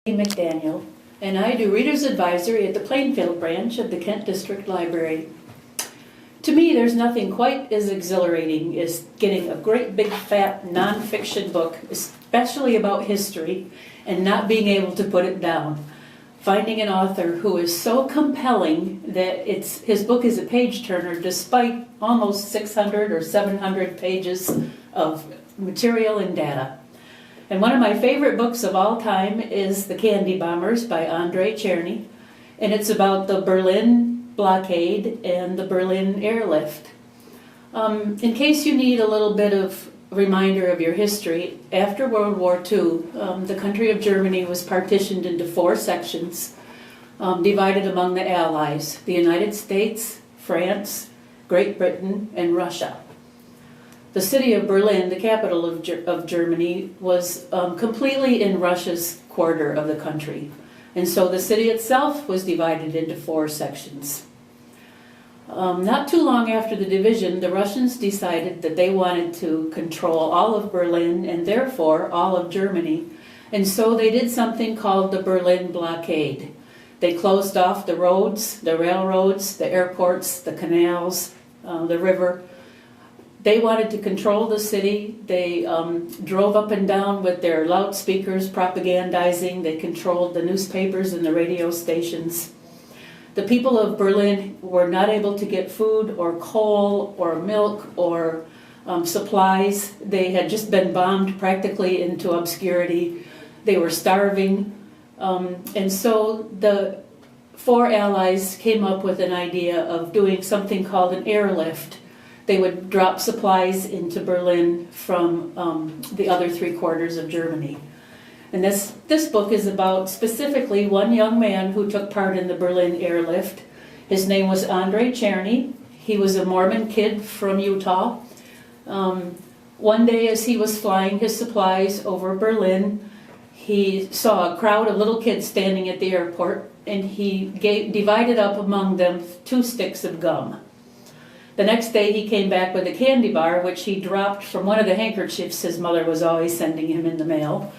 McDaniel, and I do Reader's Advisory at the Plainfield branch of the Kent District Library. To me, there's nothing quite as exhilarating as getting a great big fat nonfiction book, especially about history, and not being able to put it down. Finding an author who is so compelling that his book is a page turner despite almost 600 or 700 pages of material and data. And one of my favorite books of all time is The Candy Bombers by Andrei Cherny, and it's about the Berlin blockade and the Berlin airlift. In case you need a little bit of reminder of your history, after World War II, the country of Germany was partitioned into 4 sections, divided among the Allies: the United States, France, Great Britain, and Russia. The city of Berlin, the capital of Germany, was completely in Russia's quarter of the country. And so the city itself was divided into 4 sections. Not too long after the division, the Russians decided that they wanted to control all of Berlin and therefore all of Germany. And so they did something called the Berlin blockade. They closed off the roads, the railroads, the airports, the canals, the river. They wanted to control the city. They drove up and down with their loudspeakers propagandizing. They controlled the newspapers and the radio stations. The people of Berlin were not able to get food or coal or milk or supplies. They had just been bombed practically into obscurity. They were starving. And so the 4 allies came up with an idea of doing something called an airlift. They would drop supplies into Berlin from the other 3 quarters of Germany. And this book is about specifically one young man who took part in the Berlin airlift. His name was Andrei Cherny. He was a Mormon kid from Utah. One day as he was flying his supplies over Berlin, he saw a crowd of little kids standing at the airport, and he divided up among them 2 sticks of gum. The next day he came back with a candy bar, which he dropped from one of the handkerchiefs his mother was always sending him in the mail.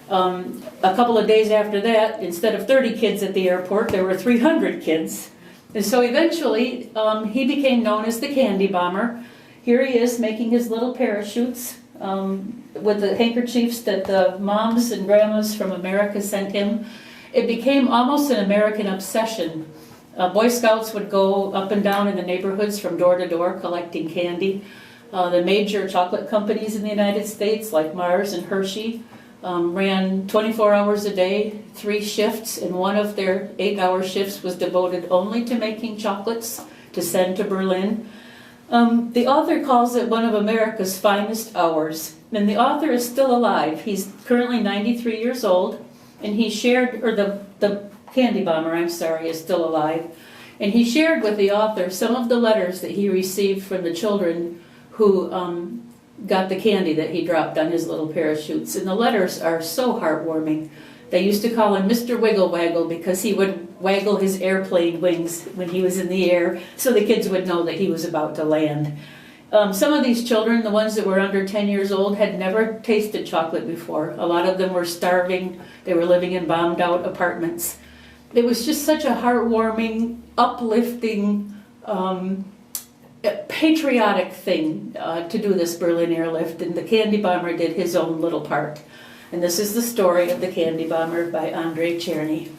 A couple of days after that, instead of 30 kids at the airport, there were 300 kids. And so eventually he became known as the Candy Bomber. Here he is making his little parachutes with the handkerchiefs that the moms and grandmas from America sent him. It became almost an American obsession. Boy Scouts would go up and down in the neighborhoods from door to door collecting candy. The major chocolate companies in the United States, like Mars and Hershey, ran 24 hours a day, 3 shifts, and one of their 8-hour shifts was devoted only to making chocolates to send to Berlin. The author calls it one of America's finest hours, and the author is still alive. He's currently 93 years old, and he shared, or the Candy Bomber, is still alive, and he shared with the author some of the letters that he received from the children who got the candy that he dropped on his little parachutes. And the letters are so heartwarming. They used to call him Mr. Wiggle Waggle because he would waggle his airplane wings when he was in the air so the kids would know that he was about to land. Some of these children, the ones that were under 10 years old, had never tasted chocolate before. A lot of them were starving. They were living in bombed out apartments. It was just such a heartwarming, uplifting, patriotic thing to do this Berlin airlift, and the Candy Bomber did his own little part. And this is the story of the Candy Bomber by Andrei Cherny.